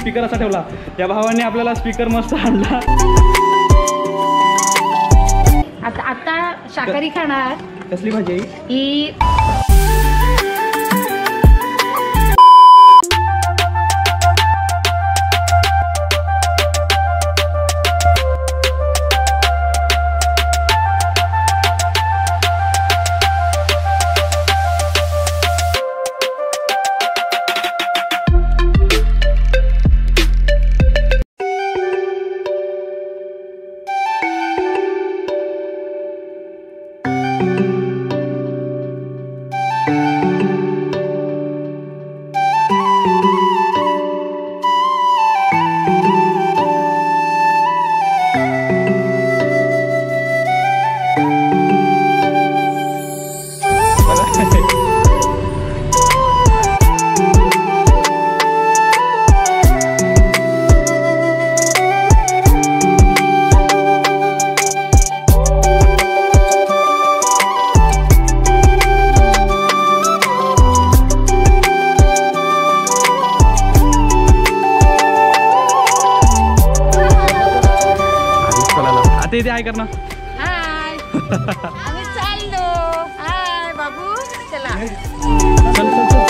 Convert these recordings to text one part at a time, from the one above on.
Speaker असा ठेवला. या भावाने आपल्याला स्पीकर मस्त आणला. आता शाकाहारी खाणार. कसली भाजी ही इथे आहे करणार. हाय आम्ही चाललो. हाय बाबू चला. चल चल चल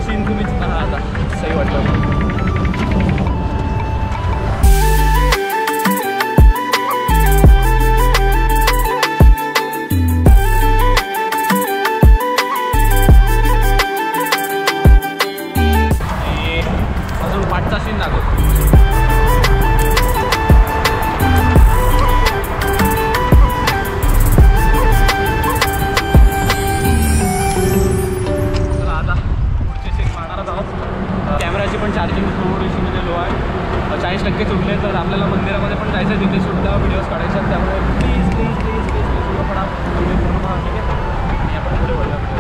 सीन तुम्ही पहा आता. सही वाटलं. कॅमेराची पण चार्जिंग थोडीशी म्हणजे लो आहे, 40% सुटले. तर आपल्याला मंदिरामध्ये पण जायचं आहे, तिथे सुद्धा व्हिडिओज काढायचे आहेत. त्यामुळे please please please please video पडा, व्हिडिओ पूर्ण पहा, ठीक आहे. आणि आपण पुढे बोलूया व्हिडिओ.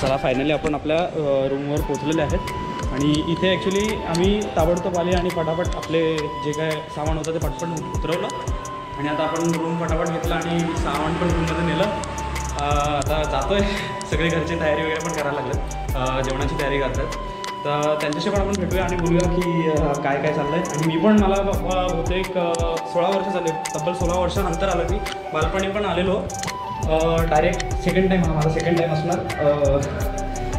चला फायनली आपण आपल्या रूमवर पोचलेले आहेत. आणि इथे ॲक्च्युली आम्ही ताबडतोब आले आणि पटापट आपले जे काय सामान होतं ते पटपट उतरवलं. आणि आता आपण रूम पटापट घेतला आणि सामान पण रूममध्ये नेलं. आता जातो आहे. सगळे घरची तयारी वगैरे पण करायला लागलं, जेवणाची तयारी करतात. तर त्यांच्याशी पण आपण भेटूया आणि बोलूया की काय काय चाललं आहे. आणि मी पण मला बहुतेक 16 वर्ष झाले, तब्बल 16 वर्षानंतर आलं. मी बालपणी पण आलेलो, डायरेक्ट सेकंड टाईम, हा माझा सेकंड टाईम असणार.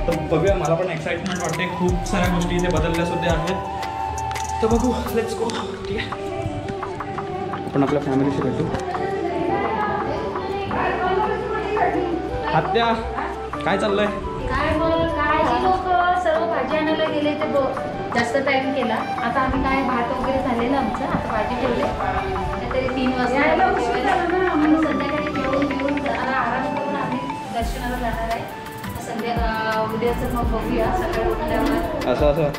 तर बघूया, मला पण एक्साइटमेंट वाटते. खूप साऱ्या गोष्टी इथे बदलल्यासुद्धा आहेत. तर बघू, लेट्स गो. ठीक आहे, आपण आपल्या फॅमिलीशी भेटू. आत्या काय चाललंय? काय लोक सर्व भाज्या आणायला गेले ते जास्त टाइम केला. आता आम्ही काय भात वगैरे झालेलं आमचं, आता भाजी ठेवले तरी 3 वाजता आणि संध्याकाळी जेवून जरा आराम करून आम्ही दर्शनाला जाणार आहे. उद्याचं मग बघूया सकाळी उठल्यावर. असं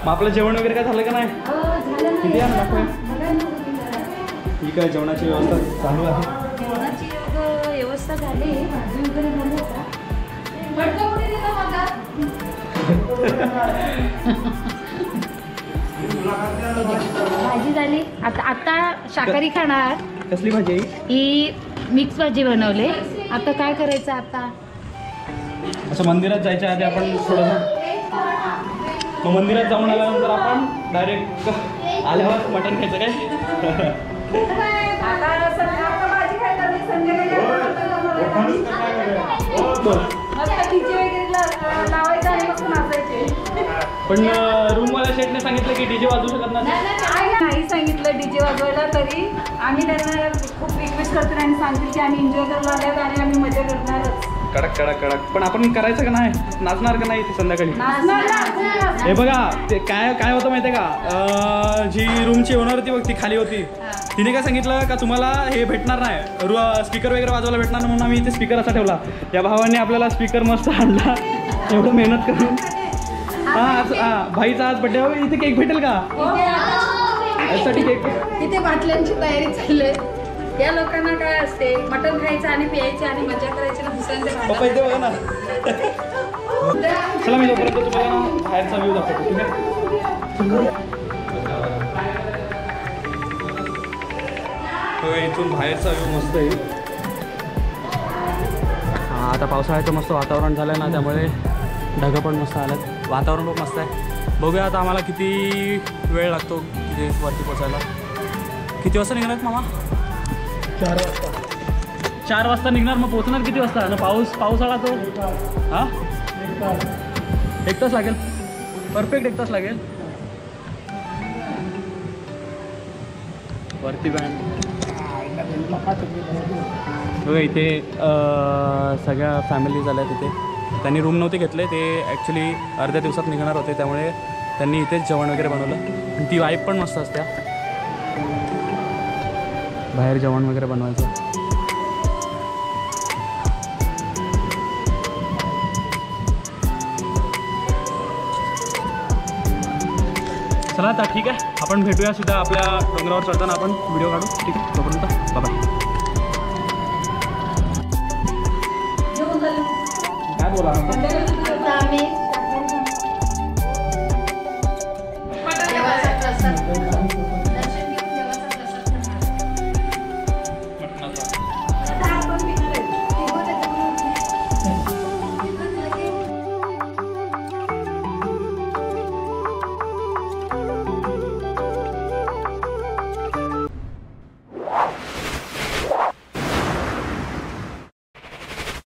मग आपलं जेवण वगैरे काय झालं का नाही? किती आहे दाखवूया. ठीक आहे, जेवणाची व्यवस्था चालू आहे. जेवणाची व्यवस्था झाली, भाजी वगैरे झाली का? भाजी झाली. आता शाकाहारी खाणार. कसली भाजी आहे ही? मिक्स भाजी बनवली. आता काय करायचं आता? असं मंदिरात जायच्या आधी आपण थोडंसं मग मंदिरात जाऊन आल्यानंतर आपण डायरेक्ट आल्यावर मटण खायचं काय? पण रूमवाल्या शेटने सांगितलं की डीजे वाजवू शकत नाही सांगितलं डीजे वाजवायला, तरी आम्ही त्यांना खूप रिक्वेस्ट करतो आणि सांगतील की आम्ही एन्जॉय करायला आल्यात आणि आम्ही मजा करणारच. कडक कडक कडक. पण आपण करायचं का नाही? नाचणार का नाही ते संध्याकाळी? हे बघा ते काय होतं माहिती आहे का, जी रूमची ओनर होती बघ ती खाली होती, तिने काय सांगितलं का तुम्हाला हे भेटणार नाही, स्पीकर वगैरे वाजवायला भेटणार नाही, म्हणून आम्ही इथे स्पीकर असा ठेवला. या भावाने आपल्याला स्पीकर मस्त आणला एवढं मेहनत करून. हां भाईचा आज बड्डे आहे, इथे केक भेटेल का? यासाठी केक तिथे बाटल्यांची तयारी चालली आहे. या लोकांना काय असते, मटण खायचं आणि प्यायचं आणि मजा करायची ना दुसऱ्यांच्या. पप्पा इथे बघा ना. चला मी तोपर्यंत तुम्हाला ना बाहेरचा व्ह्यू दाखवतो. ठीक आहे, इथून बाहेरचा व्ह्यू मस्त आहे. हां, आता पावसाळ्याचं मस्त वातावरण झालं ना, त्यामुळे ढगं पण मस्त आलं, वातावरण पण मस्त आहे. बघूया आता आम्हाला किती वेळ लागतो तिथे वरती पोचायला. किती वाजता निघणार मामा? 4 वाजता. 4 वाजता निघणार, मग पोहोचणार किती वाजता? ना पाऊस आला तो. हां, 1 तास लागेल. परफेक्ट 1 तास लागेल. वरती बँड बघा इथे सगळ्या फॅमिलीज आल्या तिथे. त्यांनी रूम नव्हते घेतले, ते ॲक्च्युली अर्ध्या दिवसात निघणार होते, त्यामुळे त्यांनी इथेच जेवण वगैरे बनवलं. आणि ती वाईब पण मस्त असते बाहेर जेवण वगैरे बनवायचं. चला आता ठीक आहे, आपण भेटूया सुद्धा आपल्या डोंगरावर चढताना. आपण व्हिडिओ काढू. ठीक, तोपर्यंत बाय. काय बोला आम्ही